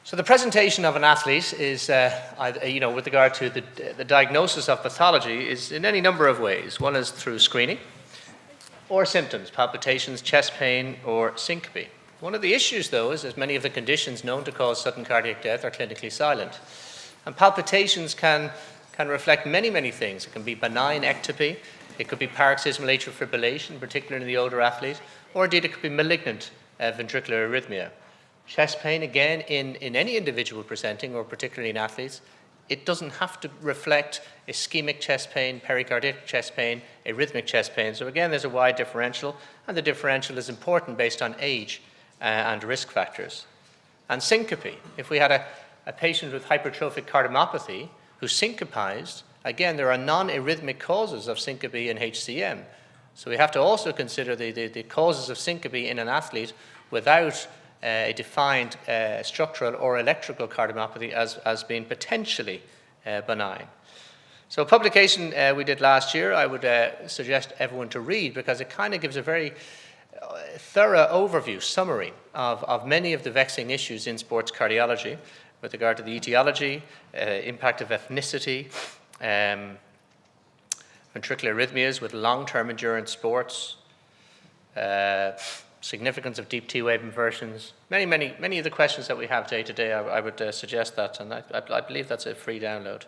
So the presentation of an athlete is, with regard to the diagnosis of pathology, is in any number of ways. One is through screening or symptoms, palpitations, chest pain, or syncope. One of the issues, though, is that many of the conditions known to cause sudden cardiac death are clinically silent. And palpitations can reflect many, many things. It can be benign ectopy, it could be paroxysmal atrial fibrillation, particularly in the older athlete, or indeed it could be malignant ventricular arrhythmia. Chest pain, again, in any individual presenting, or particularly in athletes, it doesn't have to reflect ischemic chest pain, pericarditic chest pain, arrhythmic chest pain. So again, there's a wide differential, and the differential is important based on age and risk factors. And syncope, if we had a patient with hypertrophic cardiomyopathy who syncopized, again, there are non-arrhythmic causes of syncope in HCM. So we have to also consider the causes of syncope in an athlete without a defined structural or electrical cardiomyopathy as being potentially benign. So a publication we did last year, I would suggest everyone to read, because it kind of gives a very thorough overview, summary of many of the vexing issues in sports cardiology with regard to the etiology, impact of ethnicity, ventricular arrhythmias with long-term endurance sports, significance of deep T-wave inversions, many of the questions that we have day to day. I would suggest that, and I believe that's a free download.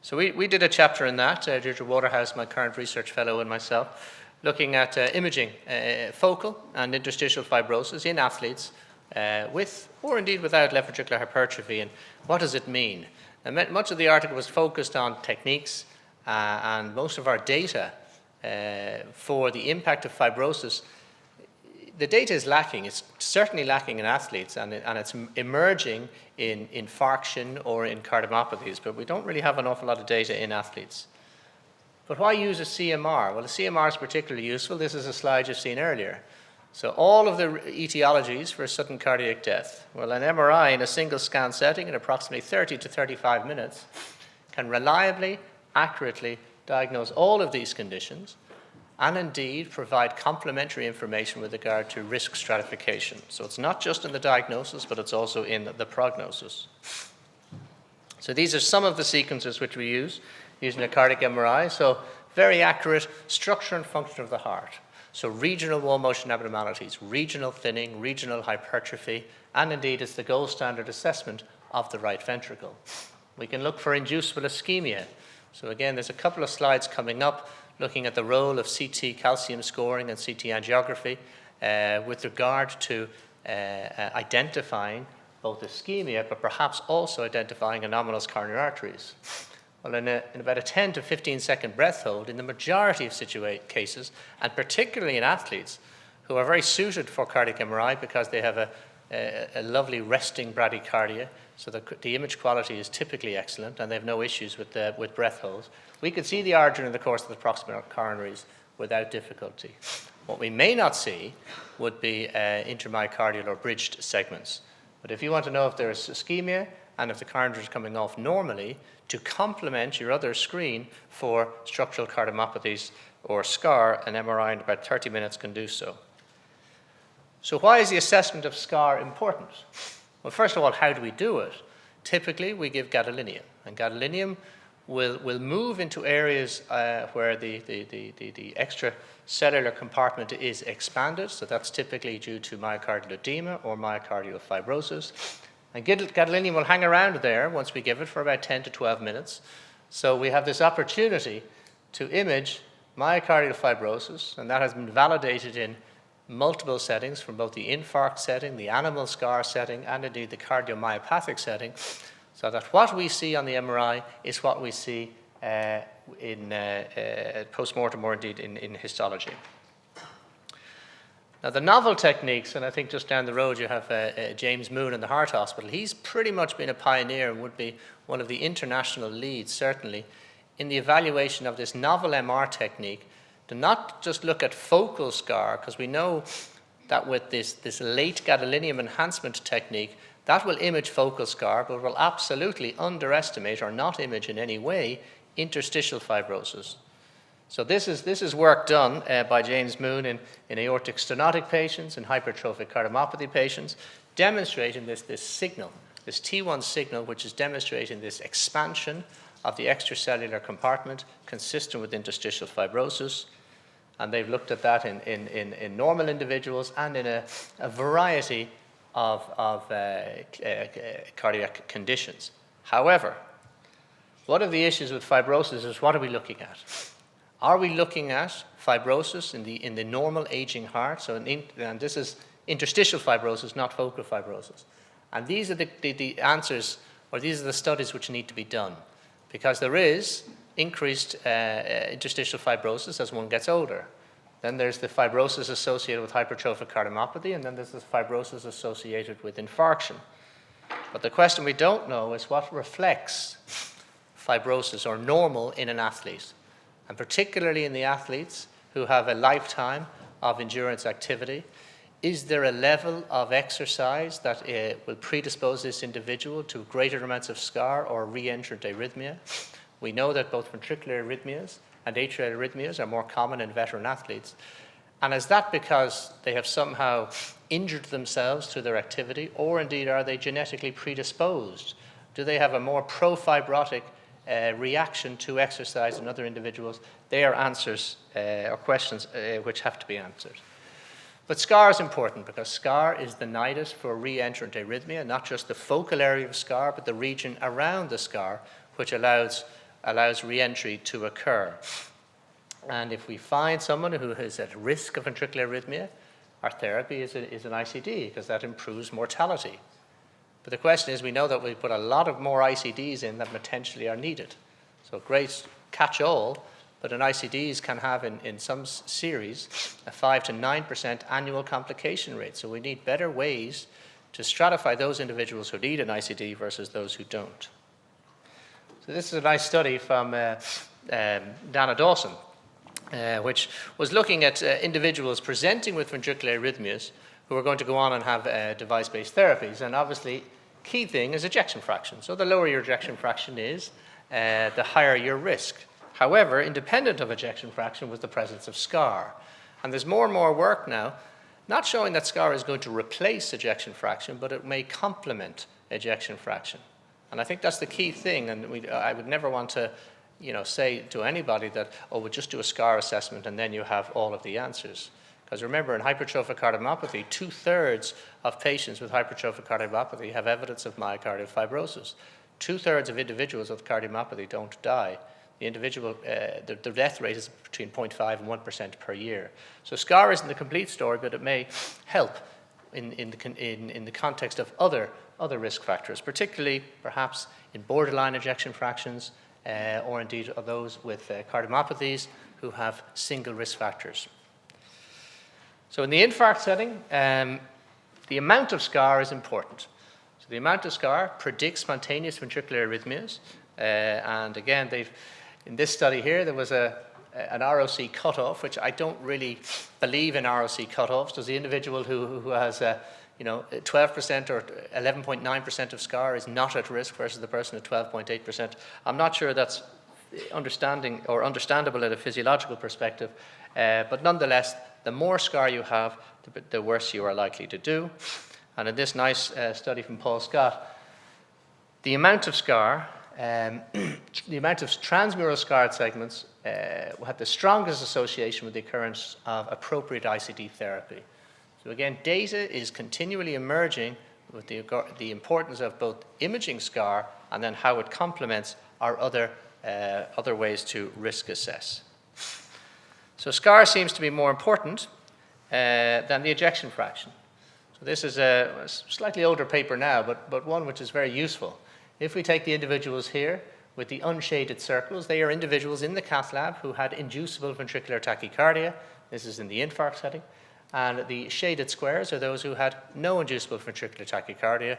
So we did a chapter in that, Deirdre Waterhouse, my current research fellow, and myself, looking at imaging focal and interstitial fibrosis in athletes with or indeed without left ventricular hypertrophy, and what does it mean? And much of the article was focused on techniques, and most of our data for the impact of fibrosis, the data is lacking. It's certainly lacking in athletes, and it's emerging in infarction or in cardiomyopathies, but we don't really have an awful lot of data in athletes. But why use a CMR? Well, a CMR is particularly useful. This is a slide you've seen earlier. So all of the etiologies for sudden cardiac death. Well, an MRI in a single scan setting in approximately 30 to 35 minutes can reliably, accurately diagnose all of these conditions, and indeed provide complementary information with regard to risk stratification. So it's not just in the diagnosis, but it's also in the prognosis. So these are some of the sequences which we use using a cardiac MRI. So very accurate structure and function of the heart. So regional wall motion abnormalities, regional thinning, regional hypertrophy, and indeed it's the gold standard assessment of the right ventricle. We can look for inducible ischemia. So again, there's a couple of slides coming up looking at the role of CT calcium scoring and CT angiography with regard to identifying both ischemia, but perhaps also identifying anomalous coronary arteries. Well, in about a 10 to 15 second breath hold, in the majority of cases, and particularly in athletes who are very suited for cardiac MRI because they have a lovely resting bradycardia, so the image quality is typically excellent, and they have no issues with breath holds. We could see the origin in the course of the proximal coronaries without difficulty. What we may not see would be intramyocardial or bridged segments. But if you want to know if there is ischemia and if the coronary is coming off normally, to complement your other screen for structural cardiomyopathies or SCAR, an MRI in about 30 minutes can do so. So why is the assessment of SCAR important? Well, first of all, how do we do it? Typically, we give gadolinium, and gadolinium will move into areas where the extracellular compartment is expanded, so that's typically due to myocardial edema or myocardial fibrosis. And gadolinium will hang around there once we give it for about 10 to 12 minutes. So we have this opportunity to image myocardial fibrosis, and that has been validated in multiple settings, from both the infarct setting, the animal scar setting, and indeed the cardiomyopathic setting, so that what we see on the MRI is what we see in post-mortem or indeed in histology. Now, the novel techniques, and I think just down the road you have James Moon in the Heart Hospital. He's pretty much been a pioneer and would be one of the international leads, certainly, in the evaluation of this novel MR technique to not just look at focal scar, because we know that with this late gadolinium enhancement technique, that will image focal scar, but will absolutely underestimate or not image in any way interstitial fibrosis. So this is work done by James Moon in aortic stenotic patients, in hypertrophic cardiomyopathy patients, demonstrating this signal, this T1 signal, which is demonstrating this expansion of the extracellular compartment consistent with interstitial fibrosis. And they've looked at that in normal individuals and in a variety of cardiac conditions. However, one of the issues with fibrosis is, what are we looking at? Are we looking at fibrosis in the normal aging heart? And this is interstitial fibrosis, not focal fibrosis. And these are the answers, or these are the studies which need to be done, because there is increased interstitial fibrosis as one gets older. Then there's the fibrosis associated with hypertrophic cardiomyopathy, and then there's the fibrosis associated with infarction. But the question we don't know is what reflects fibrosis or normal in an athlete, and particularly in the athletes who have a lifetime of endurance activity. Is there a level of exercise that will predispose this individual to greater amounts of scar or re-entrant arrhythmia? We know that both ventricular arrhythmias and atrial arrhythmias are more common in veteran athletes. And is that because they have somehow injured themselves through their activity, or indeed are they genetically predisposed? Do they have a more pro-fibrotic reaction to exercise than other individuals? They are answers or questions which have to be answered. But scar is important because scar is the nidus for re-entrant arrhythmia, not just the focal area of scar, but the region around the scar, which allows re-entry to occur. And if we find someone who is at risk of ventricular arrhythmia, our therapy is an ICD, because that improves mortality. But the question is, we know that we put a lot of more ICDs in that potentially are needed. So great catch-all, but an ICDs can have in some series a 5 to 9% annual complication rate. So we need better ways to stratify those individuals who need an ICD versus those who don't. So this is a nice study from Dana Dawson, which was looking at individuals presenting with ventricular arrhythmias who are going to go on and have device-based therapies. And obviously, key thing is ejection fraction. So the lower your ejection fraction is, the higher your risk. However, independent of ejection fraction was the presence of scar. And there's more and more work now, not showing that scar is going to replace ejection fraction, but it may complement ejection fraction. And I think that's the key thing. And I would never want to say to anybody that, oh, we'll just do a scar assessment and then you have all of the answers. Because remember, in hypertrophic cardiomyopathy, 2/3 of patients with hypertrophic cardiomyopathy have evidence of myocardial fibrosis. 2/3 of individuals with cardiomyopathy don't die. The death rate is between 0.5 and 1% per year. So scar isn't the complete story, but it may help in the context of other risk factors, particularly perhaps in borderline ejection fractions, or indeed of those with cardiomyopathies who have single risk factors. So in the infarct setting, the amount of scar is important. So the amount of scar predicts spontaneous ventricular arrhythmias. And again, in this study here, there was an ROC cutoff, which I don't really believe in ROC cutoffs. Does the individual who has 12% or 11.9% of scar is not at risk versus the person at 12.8%? I'm not sure that's understandable at a physiological perspective, but nonetheless, the more scar you have, the worse you are likely to do. And in this nice study from Paul Scott, the amount of scar, the amount of transmural scarred segments had the strongest association with the occurrence of appropriate ICD therapy. So again, data is continually emerging with the importance of both imaging scar and then how it complements our other ways to risk assess. So scar seems to be more important than the ejection fraction. So this is a slightly older paper now, but one which is very useful. If we take the individuals here with the unshaded circles, they are individuals in the cath lab who had inducible ventricular tachycardia. This is in the infarct setting. And the shaded squares are those who had no inducible ventricular tachycardia,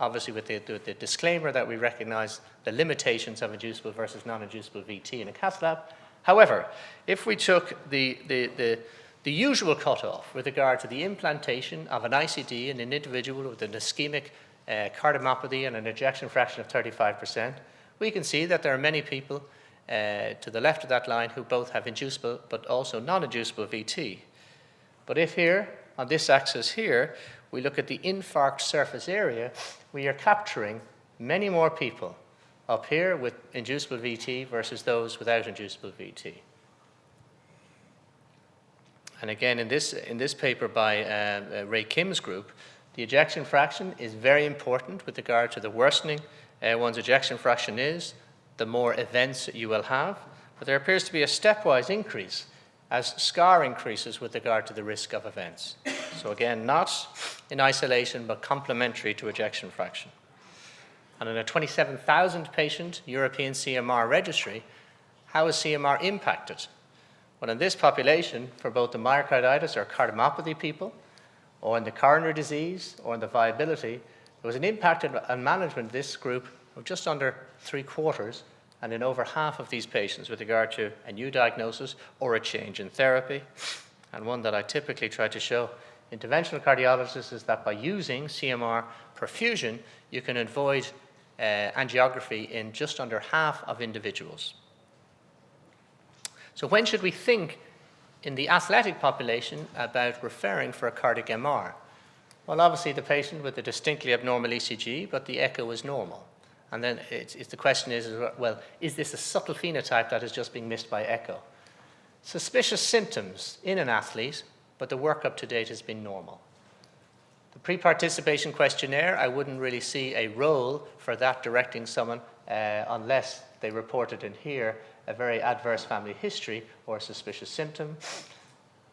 obviously with the disclaimer that we recognize the limitations of inducible versus non-inducible VT in a cath lab. However, if we took the usual cutoff with regard to the implantation of an ICD in an individual with an ischemic cardiomyopathy and an ejection fraction of 35%, we can see that there are many people to the left of that line who both have inducible but also non-inducible VT. But if here, on this axis here, we look at the infarct surface area, we are capturing many more people up here with inducible VT versus those without inducible VT. And again, in this paper by Ray Kim's group, the ejection fraction is very important with regard to the worsening one's ejection fraction is, the more events you will have. But there appears to be a stepwise increase as scar increases with regard to the risk of events. So again, not in isolation, but complementary to ejection fraction. And in a 27,000 patient European CMR registry, how is CMR impacted? Well, in this population, for both the myocarditis or cardiomyopathy people, or in the coronary disease, or in the viability, there was an impact on management of this group of just under 3/4, and in over half of these patients with regard to a new diagnosis or a change in therapy. And one that I typically try to show interventional cardiologists is that by using CMR perfusion, you can avoid angiography in just under half of individuals. So when should we think in the athletic population about referring for a cardiac MR? Well, obviously the patient with a distinctly abnormal ECG, but the echo is normal. And then the question is, well, is this a subtle phenotype that is just being missed by echo? Suspicious symptoms in an athlete, but the workup to date has been normal. The pre-participation questionnaire, I wouldn't really see a role for that directing someone unless they reported in here a very adverse family history or a suspicious symptom.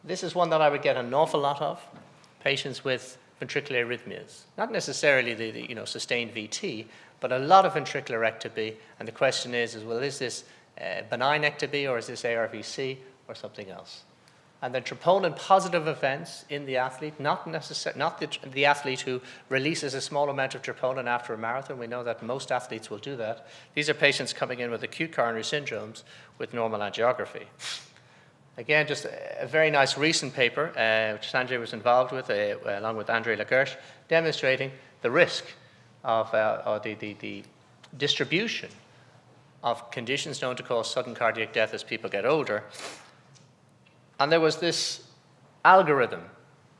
This is one that I would get an awful lot of, patients with ventricular arrhythmias. Not necessarily the sustained VT, but a lot of ventricular ectopy. And the question is well, is this benign ectopy or is this ARVC or something else? And then troponin positive events in the athlete, not the athlete who releases a small amount of troponin after a marathon. We know that most athletes will do that. These are patients coming in with acute coronary syndromes with normal angiography. Again, just a very nice recent paper, which Sanjay was involved with, along with Andrei Lagersh, demonstrating the risk of the distribution of conditions known to cause sudden cardiac death as people get older. And there was this algorithm,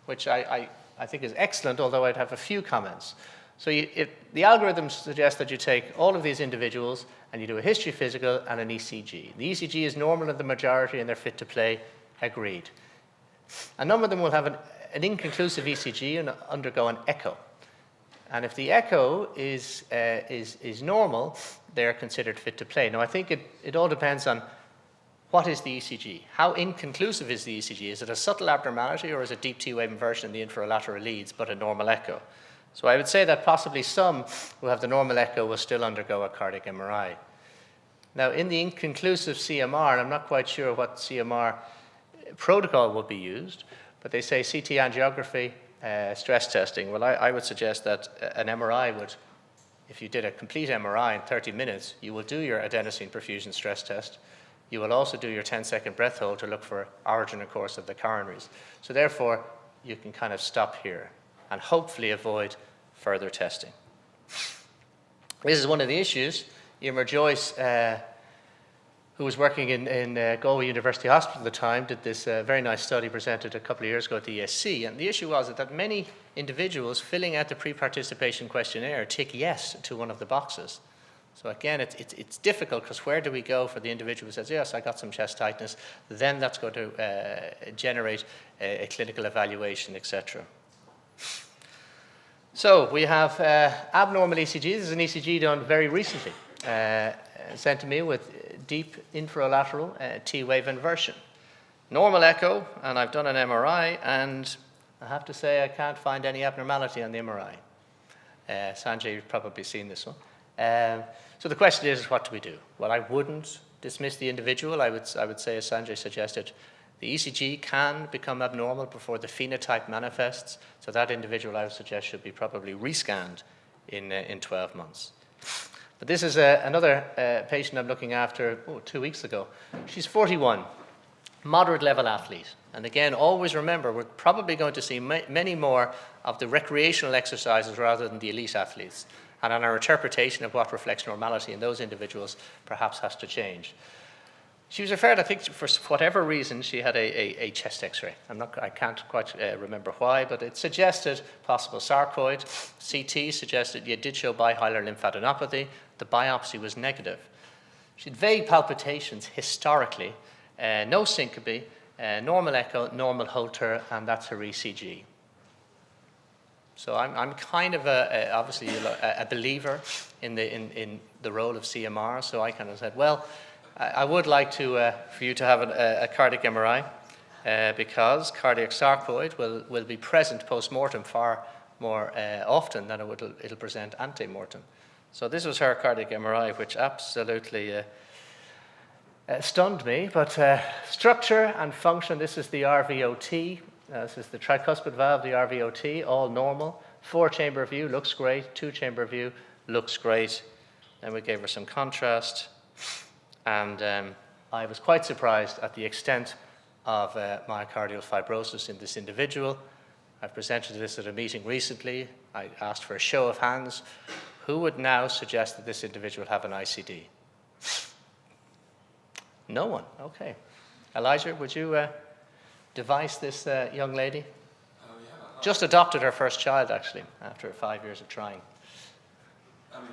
which I think is excellent, although I'd have a few comments. So the algorithm suggests that you take all of these individuals and you do a history physical and an ECG. The ECG is normal in the majority and they're fit to play, agreed. A number of them will have an inconclusive ECG and undergo an echo. And if the echo is normal, they're considered fit to play. Now, I think it all depends on what is the ECG? How inconclusive is the ECG? Is it a subtle abnormality or is it deep T-wave inversion in the inferolateral leads but a normal echo? So I would say that possibly some who have the normal echo will still undergo a cardiac MRI. Now, in the inconclusive CMR, and I'm not quite sure what CMR protocol will be used, but they say CT angiography, stress testing. Well, I would suggest that an MRI would, if you did a complete MRI in 30 minutes, you will do your adenosine perfusion stress test. You will also do your 10-second breath hold to look for origin and course of the coronaries. So therefore, you can kind of stop here and hopefully avoid further testing. This is one of the issues. Emer Joyce, who was working in Galway University Hospital at the time, did this very nice study presented a couple of years ago at the ESC. And the issue was that many individuals filling out the pre-participation questionnaire tick yes to one of the boxes. So again, it's difficult because where do we go for the individual who says, yes, I got some chest tightness, then that's going to generate a clinical evaluation, etc. So we have abnormal ECG. This is an ECG done very recently, sent to me with deep inferolateral T-wave inversion. Normal echo, and I've done an MRI, and I have to say I can't find any abnormality on the MRI. Sanjay, you've probably seen this one. So the question is, what do we do? Well, I wouldn't dismiss the individual. I would say, as Sanjay suggested, the ECG can become abnormal before the phenotype manifests. So that individual, I would suggest, should be probably rescanned in 12 months. But this is another patient I'm looking after 2 weeks ago. She's 41, moderate level athlete. And again, always remember, we're probably going to see many more of the recreational exercises rather than the elite athletes. And our interpretation of what reflects normality in those individuals perhaps has to change. She was referred, I think, for whatever reason, she had a chest X-ray. I can't quite remember why, but it suggested possible sarcoid. CT suggested it did show bihilar lymphadenopathy. The biopsy was negative. She had vague palpitations historically, no syncope, normal echo, normal Holter, and that's her ECG. So I'm kind of obviously a believer in the role of CMR. So I kind of said, well, I would like to for you to have a cardiac MRI because cardiac sarcoid will be present post-mortem far more often than it'll present ante-mortem. So this was her cardiac MRI, which absolutely stunned me. But structure and function, this is the RVOT. This is the tricuspid valve, the RVOT, all normal. 4-chamber view looks great. 2-chamber view looks great. Then we gave her some contrast. And I was quite surprised at the extent of myocardial fibrosis in this individual. I presented this at a meeting recently. I asked for a show of hands. Who would now suggest that this individual have an ICD? No one. Okay. Elijah, would you devise this young lady? Just adopted her first child, actually, after 5 years of trying. I mean,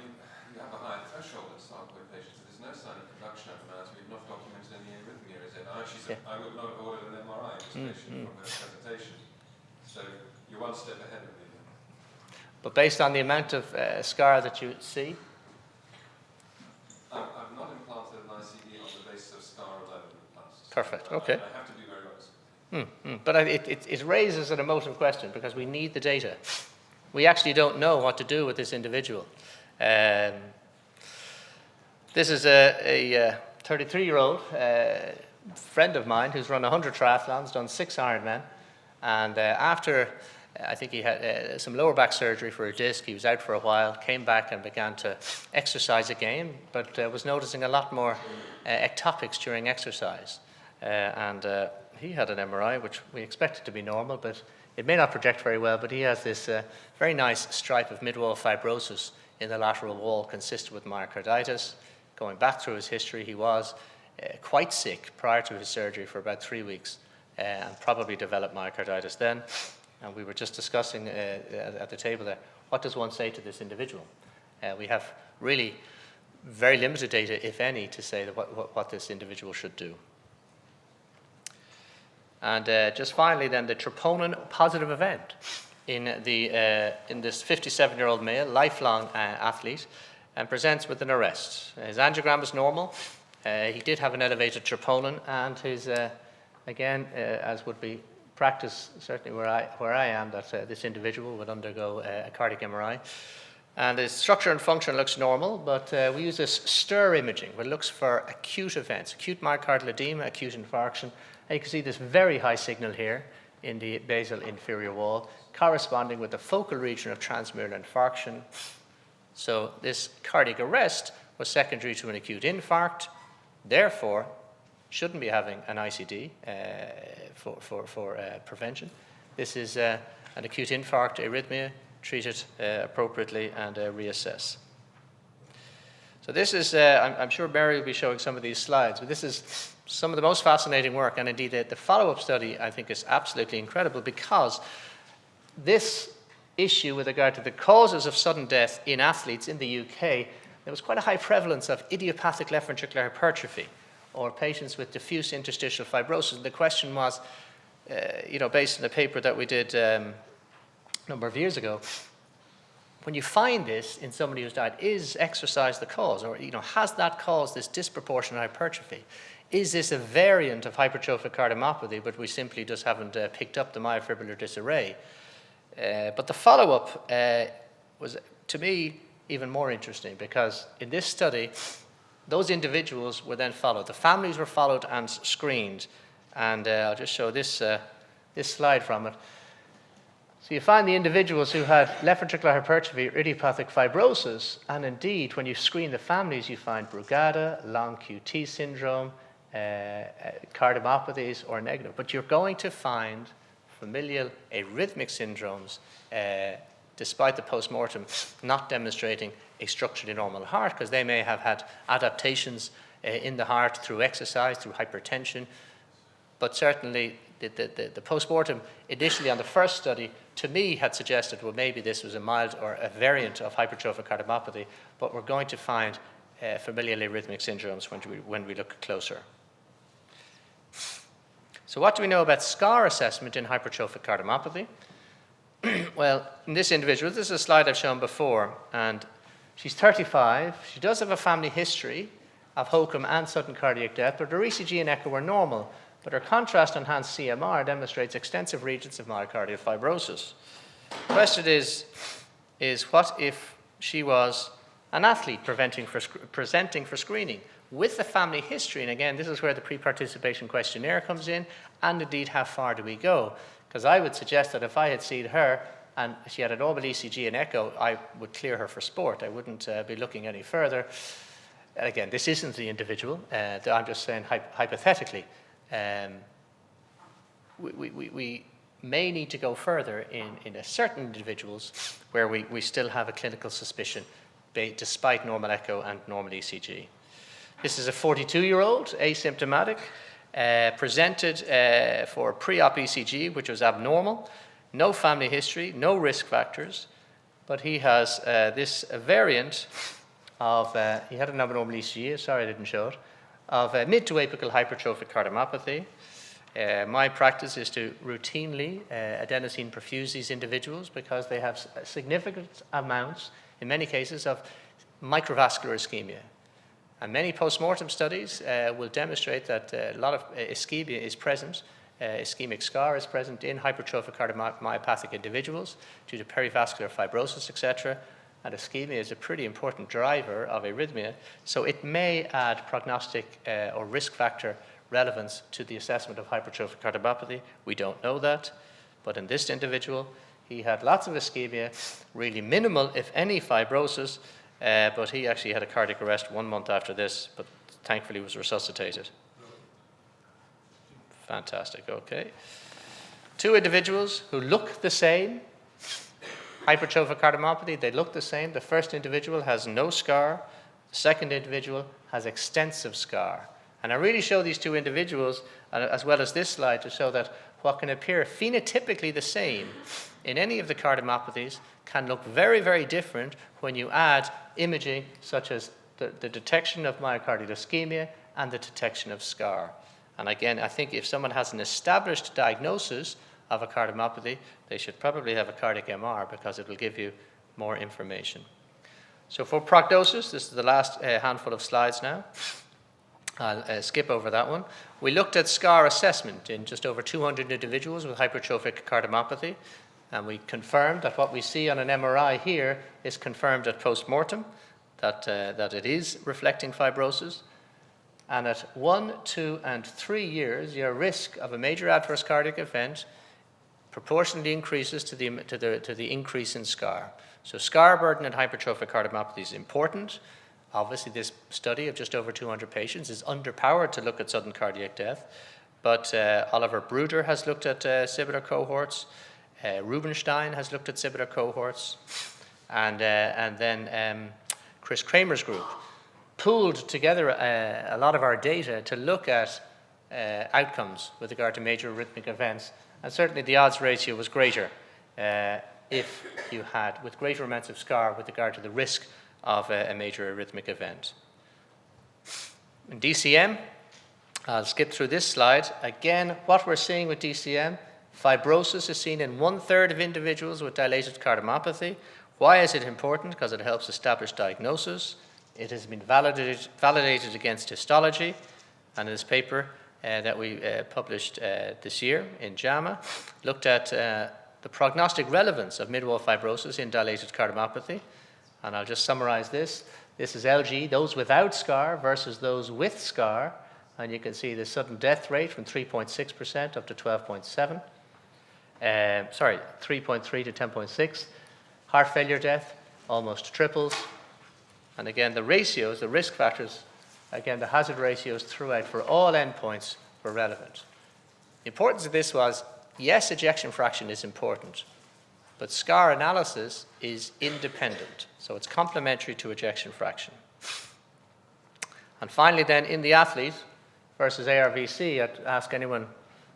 you have a high threshold in sarcoid patients, so there's no sign of production abnormality. We've not documented any arrhythmia, is it? I would not have ordered an MRI in this patient from her presentation. So you're one step ahead of me. But based on the amount of scar that you see? I've not implanted an ICD on the basis of scar alone in the past. Perfect, okay. I have to be very honest. But it raises an emotive question because we need the data. We actually don't know what to do with this individual. This is a 33-year-old friend of mine who's run 100 triathlons, done 6 Ironman, and after I think he had some lower back surgery for a disc, he was out for a while, came back and began to exercise again, but was noticing a lot more ectopics during exercise. And he had an MRI, which we expected to be normal, but it may not project very well, but he has this very nice stripe of mid-wall fibrosis in the lateral wall consistent with myocarditis. Going back through his history, he was quite sick prior to his surgery for about 3 weeks and probably developed myocarditis then. And we were just discussing at the table there, what does one say to this individual? We have really very limited data, if any, to say that what this individual should do. And just finally then, the troponin positive event in this 57-year-old male, lifelong athlete, and presents with an arrest. His angiogram is normal. He did have an elevated troponin, and his, again, as would be practice, certainly where I am, that this individual would undergo a cardiac MRI. And his structure and function looks normal, but we use this STIR imaging, which looks for acute events, acute myocardial edema, acute infarction. And you can see this very high signal here in the basal inferior wall, corresponding with the focal region of transmural infarction. So this cardiac arrest was secondary to an acute infarct, therefore shouldn't be having an ICD for prevention. This is an acute infarct arrhythmia, treat it appropriately and reassess. So this is, I'm sure Mary will be showing some of these slides, but this is some of the most fascinating work, and indeed the follow-up study I think is absolutely incredible, because this issue with regard to the causes of sudden death in athletes in the UK, there was quite a high prevalence of idiopathic left ventricular hypertrophy or patients with diffuse interstitial fibrosis. And the question was, based on a paper that we did a number of years ago, when you find this in somebody who's died, is exercise the cause? Or has that caused this disproportionate hypertrophy? Is this a variant of hypertrophic cardiomyopathy, but we simply just haven't picked up the myofibrillar disarray? But the follow-up was, to me, even more interesting, because in this study, those individuals were then followed. The families were followed and screened. And I'll just show this slide from it. So you find the individuals who had left ventricular hypertrophy or idiopathic fibrosis, and indeed, when you screen the families, you find Brugada, long QT syndrome, cardiomyopathies, or negative. But you're going to find familial arrhythmic syndromes, despite the post-mortem not demonstrating a structurally normal heart, because they may have had adaptations in the heart through exercise, through hypertension. But certainly the post-mortem initially on the first study to me had suggested, well, maybe this was a mild or a variant of hypertrophic cardiomyopathy, but we're going to find familial arrhythmic syndromes when we look closer. So what do we know about scar assessment in hypertrophic cardiomyopathy? Well, in this individual, this is a slide I've shown before, and she's 35. She does have a family history of HOCM and sudden cardiac death, but her ECG and echo were normal. But her contrast-enhanced CMR demonstrates extensive regions of myocardial fibrosis. The question is what if she was an athlete presenting for screening with the family history? And again, this is where the pre-participation questionnaire comes in, and indeed, how far do we go? Because I would suggest that if I had seen her and she had a normal ECG and echo, I would clear her for sport. I wouldn't be looking any further. And again, this isn't the individual. I'm just saying hypothetically. We may need to go further in a certain individuals where we still have a clinical suspicion despite normal echo and normal ECG. This is a 42-year-old, asymptomatic, presented for pre-op ECG, which was abnormal, no family history, no risk factors, but he has this variant of, he had an abnormal ECG, sorry I didn't show it, of mid to apical hypertrophic cardiomyopathy. My practice is to routinely adenosine perfuse these individuals because they have significant amounts, in many cases, of microvascular ischemia. And many post-mortem studies will demonstrate that a lot of ischemia is present, ischemic scar is present in hypertrophic cardiomyopathic individuals due to perivascular fibrosis, etc. And ischemia is a pretty important driver of arrhythmia, so it may add prognostic or risk factor relevance to the assessment of hypertrophic cardiomyopathy. We don't know that, but in this individual, he had lots of ischemia, really minimal, if any, fibrosis, but he actually had a cardiac arrest 1 month after this, but thankfully was resuscitated. Fantastic, okay. 2 individuals who look the same, hypertrophic cardiomyopathy, they look the same. The first individual has no scar. The second individual has extensive scar. And I really show these 2 individuals, as well as this slide, to show that what can appear phenotypically the same in any of the cardiomyopathies can look very, very different when you add imaging such as the detection of myocardial ischemia and the detection of scar. And again, I think if someone has an established diagnosis of a cardiomyopathy, they should probably have a cardiac MR because it will give you more information. So for prognosis, this is the last handful of slides now. I'll skip over that one. We looked at scar assessment in just over 200 individuals with hypertrophic cardiomyopathy, and we confirmed that what we see on an MRI here is confirmed at post-mortem, that it is reflecting fibrosis. And at 1, 2, and 3 years, your risk of a major adverse cardiac event proportionally increases to the increase in scar. So scar burden in hypertrophic cardiomyopathy is important. Obviously, this study of just over 200 patients is underpowered to look at sudden cardiac death, but Oliver Bruder has looked at similar cohorts. Rubenstein has looked at similar cohorts, and then Chris Kramer's group pooled together a lot of our data to look at outcomes with regard to major arrhythmic events. And certainly the odds ratio was greater if you had, with greater amounts of scar with regard to the risk of a major arrhythmic event. In DCM, I'll skip through this slide. Again, what we're seeing with DCM, fibrosis is seen in 1/3 of individuals with dilated cardiomyopathy. Why is it important? Because it helps establish diagnosis. It has been validated against histology, and in this paper that we published this year in JAMA, looked at the prognostic relevance of mid-wall fibrosis in dilated cardiomyopathy. And I'll just summarize this. This is LG, those without scar versus those with scar. And you can see the sudden death rate from 3.6% up to 12.7. 3.3 to 10.6. Heart failure death almost triples. And again, the ratios, the risk factors, again, the hazard ratios throughout for all endpoints were relevant. The importance of this was, yes, ejection fraction is important, but scar analysis is independent. So it's complementary to ejection fraction. And finally then, in the athlete versus ARVC, I'd ask anyone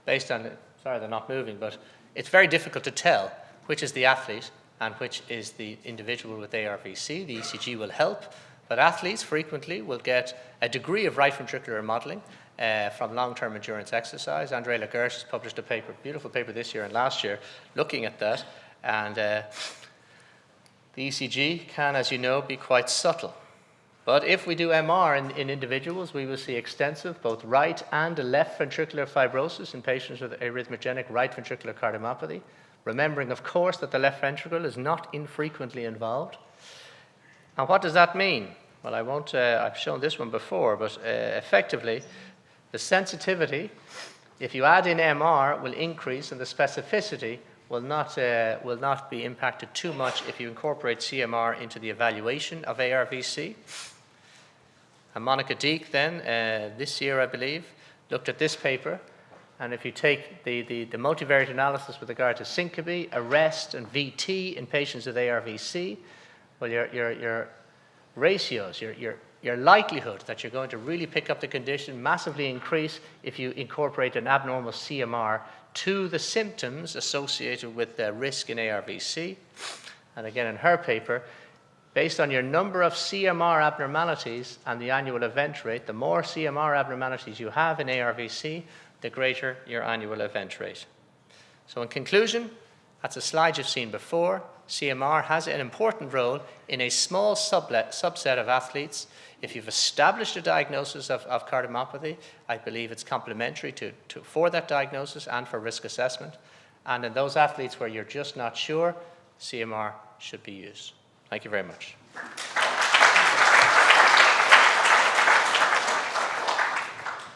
based on, sorry they're not moving, but it's very difficult to tell which is the athlete and which is the individual with ARVC. The ECG will help, but athletes frequently will get a degree of right ventricular remodeling from long-term endurance exercise. André Lagersh has published a paper, beautiful paper this year and last year, looking at that. And the ECG can, as you know, be quite subtle. But if we do MR in individuals, we will see extensive both right and left ventricular fibrosis in patients with arrhythmogenic right ventricular cardiomyopathy, remembering, of course, that the left ventricle is not infrequently involved. And what does that mean? Well, I won't, I've shown this one before, but effectively, the sensitivity, if you add in MR, will increase, and the specificity will not be impacted too much if you incorporate CMR into the evaluation of ARVC. And Monica Deek then, this year I believe, looked at this paper, and if you take the multivariate analysis with regard to syncope, arrest, and VT in patients with ARVC, well, your ratios, your likelihood that you're going to really pick up the condition massively increase if you incorporate an abnormal CMR to the symptoms associated with the risk in ARVC. And again, in her paper, based on your number of CMR abnormalities and the annual event rate, the more CMR abnormalities you have in ARVC, the greater your annual event rate. So in conclusion, that's a slide you've seen before. CMR has an important role in a small subset of athletes. If you've established a diagnosis of cardiomyopathy, I believe it's complementary for that diagnosis and for risk assessment. And in those athletes where you're just not sure, CMR should be used. Thank you very much.